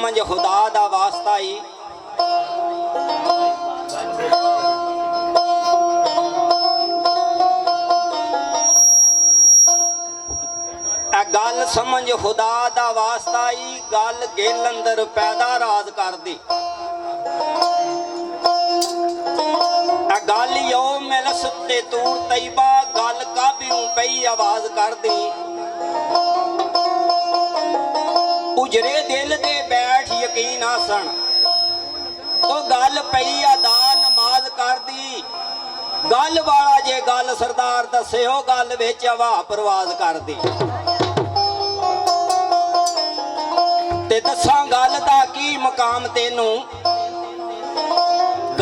समझ खुदा दा वास्ता ही गल समझ खुदा दा वास्ता ही गल गिल अंदर पैदा राज कर दी गल यो मिलस ते तूर तैबा गल काबियों पई आवाज कर दी उजरे दिल दे बैठ यकीन आसन ओ गल पई अदा नमाज कर दी गल वाला जे गल सरदार दसे हो गल विच हवा परवाज कर दी ते दसां गल दा की मकाम तेनू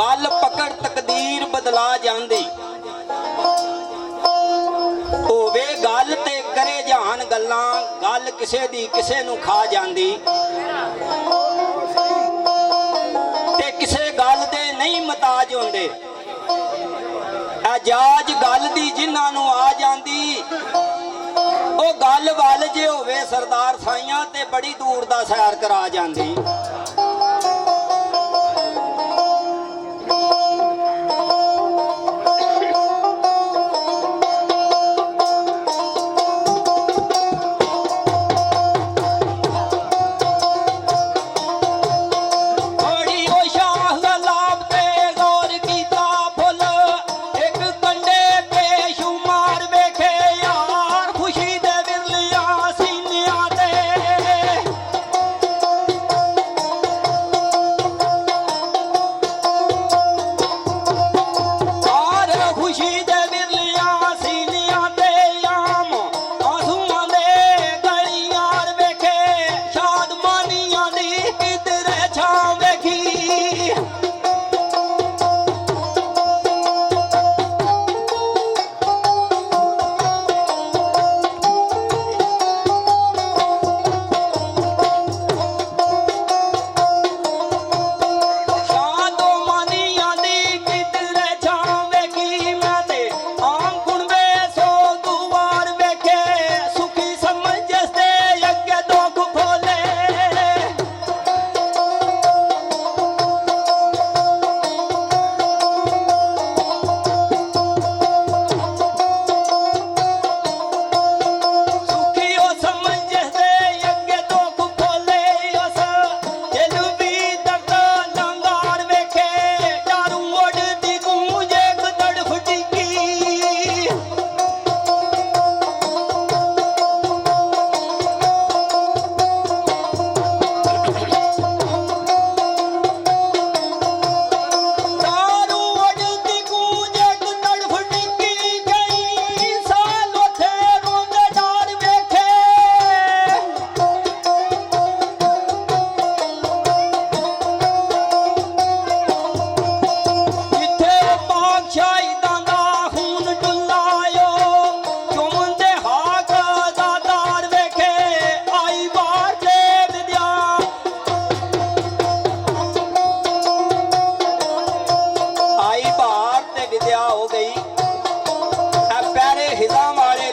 गल पकड़ तकदीर बदला जांदी होवे गल ते करे जहान गल्लां गल किसे दी किसे नू खा जांदी ते किसे गल दे नहीं मताज होंदे एजाज गल दी जिन्हां नू आ जांदी ओ गल वल जे होवे सरदार साइयां ते बड़ी दूर दा सैर करा जांदी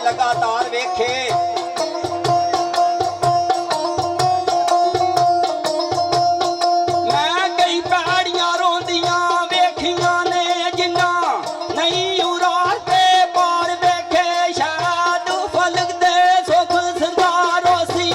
लगातार वेखे मैं कई पैड़ियां रोंदियां वेखियां ने जिन्ना नहीं उराते पार वेखे शायद फलक दे सुख सरदारों सी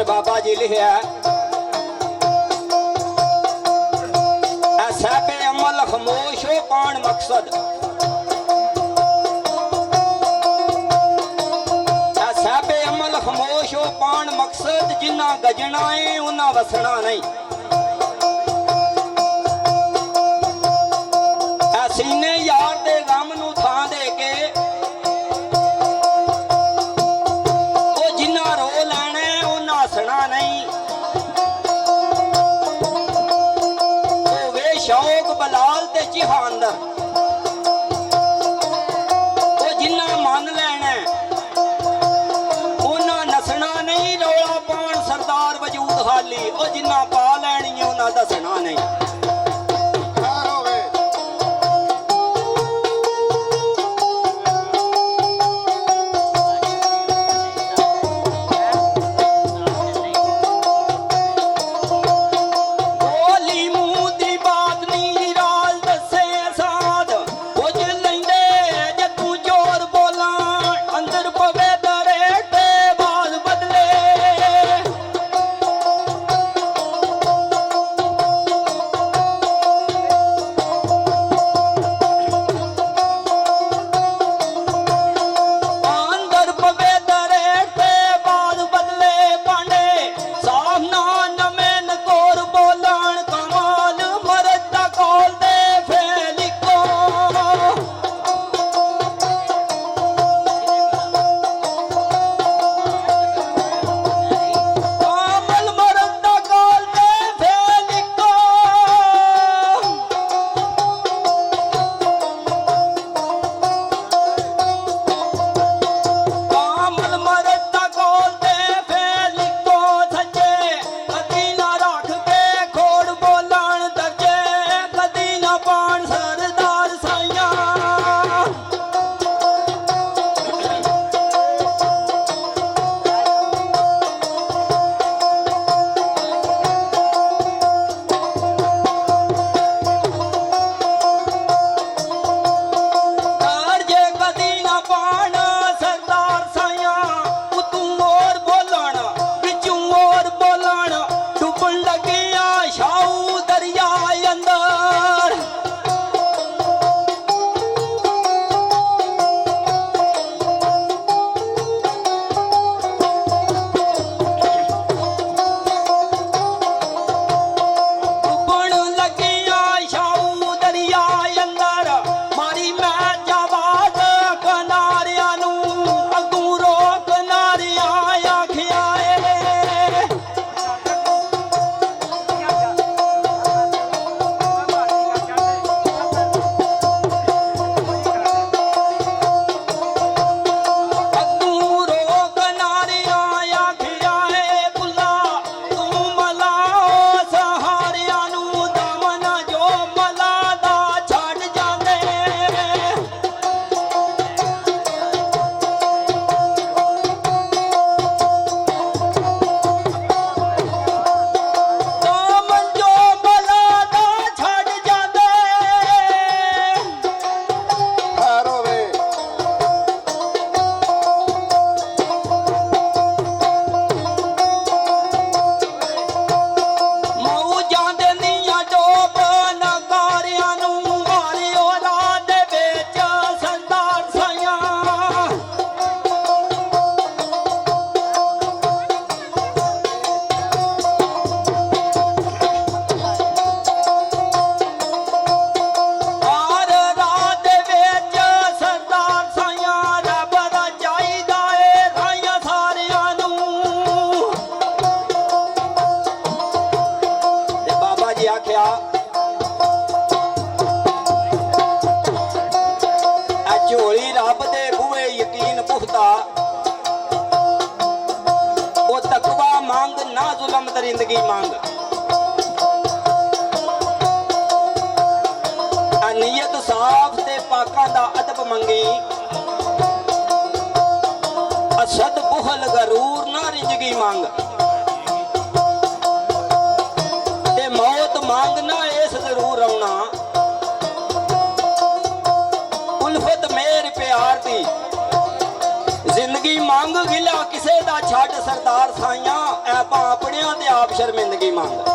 बाबा जी लिखा साहबे अमल खामोश हो पान मकसद साहबे अमल खामोश हो पान मकसद जिन्ना गजना है उन्ना वसना नहीं सीने यार दे गम नू थां दे के ओ जिन्ना रो लैना उन्ना हसना नहीं शौक बलाल ते जहानदर वो जिन्ना मान लैना उन्ना नसना नहीं रौला पान सरदार वजूद हाली वो जिन्ना पा लैनी उन्ना दसना नहीं दरिंदगी मांग नीयत साफ ते पाकां दा अदब मंगी असद बुहल गरूर ना रिंजगी मांग ते मौत मांगना इस जरूर आउना उल्फत मेर प्यार दी जिंदगी मांग गिला किसे दा छड़ सरदार साइयां ऐपां अपनियां ते आप शर्मिंदगी मांग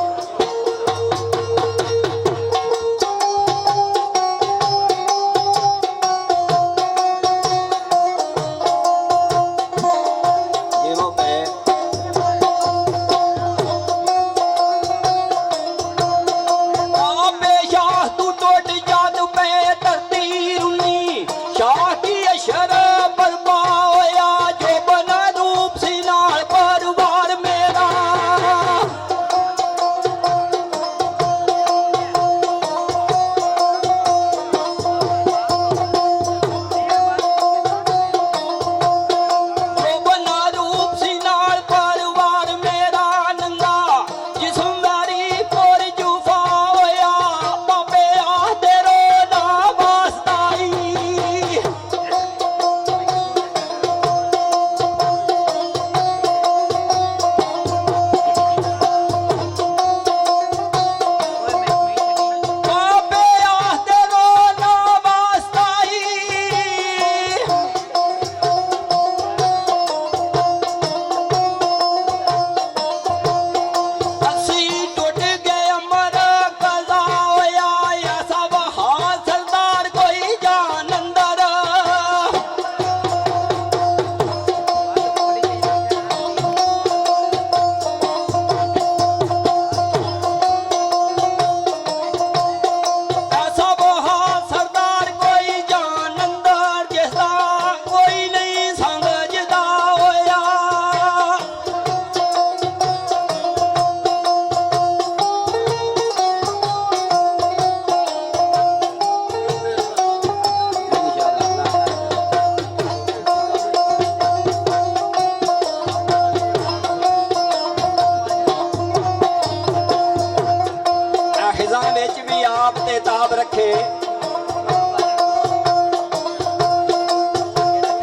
ਵਿੱਚ ਵੀ ਆਪ ਤੇ ਤਾਬ ਰੱਖੇ,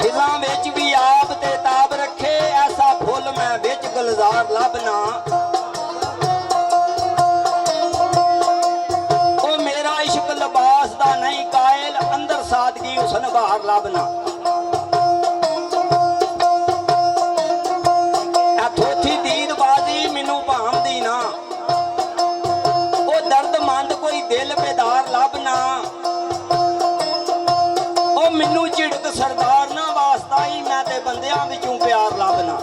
ਫਿਜ਼ਾਂ ਵਿੱਚ ਵੀ ਆਪ ਤੇ ਤਾਬ ਰੱਖੇ, ਐਸਾ ਫੁੱਲ ਮੈਂ ਵਿੱਚ ਗੁਲਜ਼ਾਰ ਲੱਭਣਾ। ਉਹ ਮੇਰਾ ਇਸ਼ਕ ਲਿਬਾਸ ਦਾ ਨਹੀਂ ਕਾਇਲ, ਅੰਦਰ ਸਾਦਗੀ ਹੁਸਨ ਬਾਹਰ ਲੱਭਣਾ। ਥੋਥੀ ਦੀਦਬਾਜ਼ੀ ਮੈਨੂੰ ਭਾਂਦੀ ਨਾ, ਉਹ ਦਰਦਮੰਦ ਕੋਈ ਦਿਲ ਬੇਦਾਰ ਲੱਭਣਾ। ਉਹ ਮੈਨੂੰ ਝਿੜਕ ਸਰਦਾਰ ਨਾ ਵਾਸਤਾ ਹੀ, ਮੈਂ ਤੇ ਬੰਦਿਆਂ ਵਿੱਚੋਂ ਪਿਆਰ ਲੱਭਣਾ।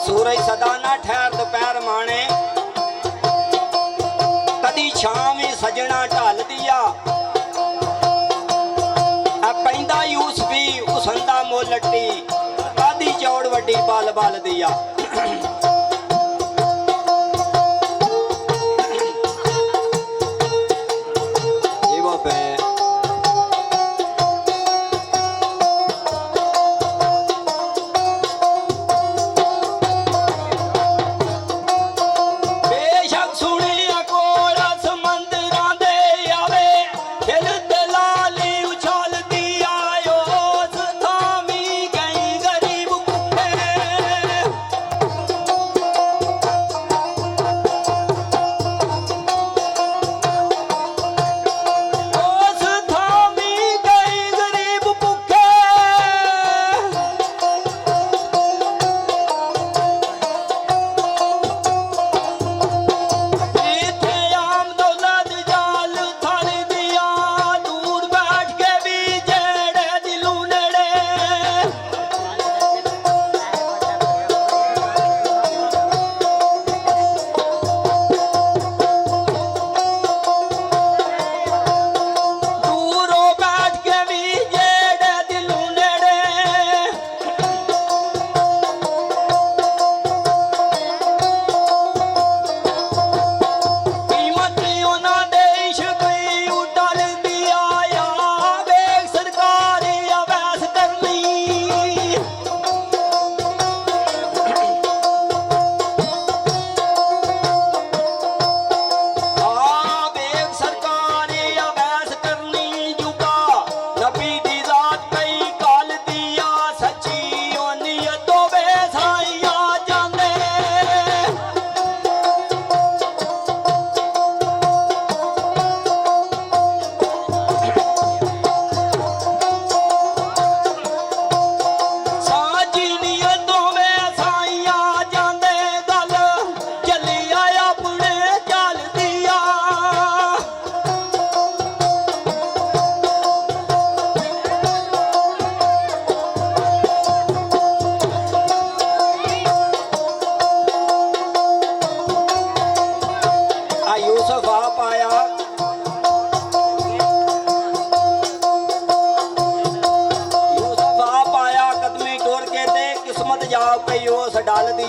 ਸੂਰਜ ਸਦਾ ਨਾ ਠਹਿਰ ਦੁਪਹਿਰ ਮਾਣੇ, ਕਦੀ ਸ਼ਾਮ ਵੀ ਸਜਣਾ ਢਲਦੀ ਆ। ਪੈਂਦਾ ਯੂਸਫੀ ਉਸੰਦਾ ਮੋਲਟੀ, ਕਾਦੀ ਚੌੜ ਵੱਡੀ ਬਲ ਬਲਦੀ ਆ।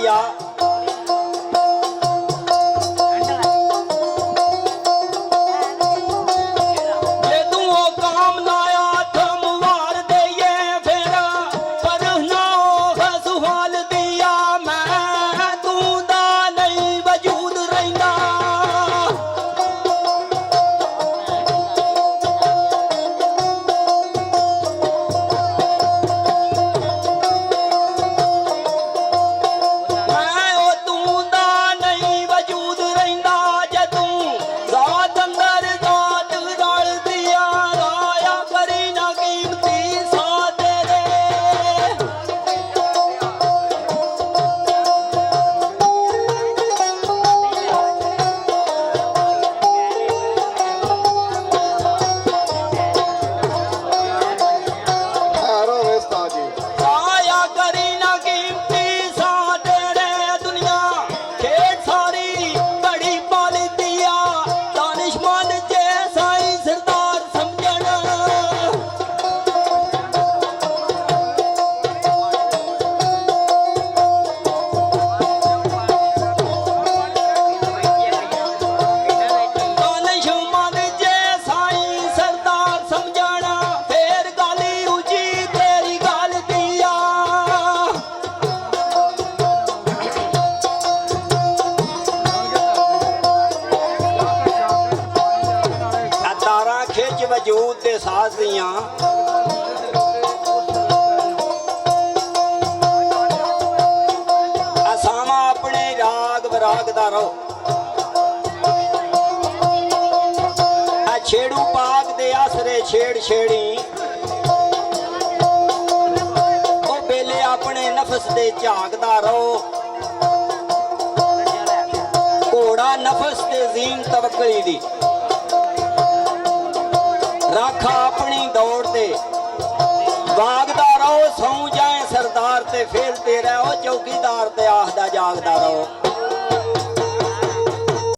ਆ ਜੇ ਤੂੰ ਉਹ ਕਾਮ ਲਾਇਆ ਥਮ ਵਾਰ ਦੇਈਏ ਫਿਰ ਪਰ ਨਾ ਉਹ ਸੁਹਾਲ ਦਿਆ ਮੈਂ ਤੂੰ ਦਾ ਨਹੀਂ ਵਜੂਦ ਰਹਿੰਦਾ ਮੈਂ ਉਹ ਤੂੰ ਦਾ ਨਹੀਂ ਵਜੂਦ ਰਹਿੰਦਾ ਜੇ ਤੂੰ ਜ਼ਾਤ ਅੰਦਰ ਜ਼ਾਤ ਰਲਦੀ ਆ ਰਾਇਆ ਕਰੀ ਨਾ ਕੀਮਤੀ ਸਾ ਤੇਰੇ ਠਹਿਰੋ ਵੇ ਉਸਤਾਦ ਜੀ। ਰਾਇਆ ਕਰੀ ਨਾ ਕੀਮਤੀ ਸਾ ਤੇਰੇ ਦੁਨੀਆ ਖੇਡ ਸਾਰੀ ਘੜੀ ਪਾਲਦੀ ਆ ਦਾਨਿਸ਼ਮੰਦ ਜੇ ਸਾਈਂ ਸਰਦਾਰ ਸਮਝਣ ਦਾਨਿਸ਼ਮੰਦ ਜੇ ਸਾਈਂ ਸਰਦਾਰ ਸਮਝਣਾ ਫੇਰ ਗਾਲੀ ਉੱਚੀ ਤੇਰੀ ਗੱਲ ਦੀ ਆ ਆ ਤਾਰਾਂ ਖਿੱਚ ਵਜੂਦ ਦੇ ਸਾਜ਼ ਦੀਆਂ ਅਸਾਵਾਂ ਆਪਣੇ ਰਾਗ ਵਿਰਾਗ ਦਾ ਰਹੋ ਆ ਛੇੜੂ ਪਾਕ ਦੇ ਆਸਰੇ ਛੇੜ ਛੇੜੀ ਉਹ ਵੇਲੇ ਆਪਣੇ ਨਫਸ ਦੇ ਝਾਕਦਾ ਰਹੋ ਘੋੜਾ ਨਫਸ ਤੇ ਜ਼ੀਨ ਤਵੱਕਲੀ ਦੀ ਰਾਖਾ ਆਪਣੀ ਦੌੜ ਤੇ ਵਾਗਦਾ ਰਹੋ ਸੌ ਜਾਏ ਸਰਦਾਰ ਤੇ ਫੇਲਦੇ ਰਹੋ ਚੌਕੀਦਾਰ ਤੇ ਆਖਦਾ ਜਾਗਦਾ ਰਹੋ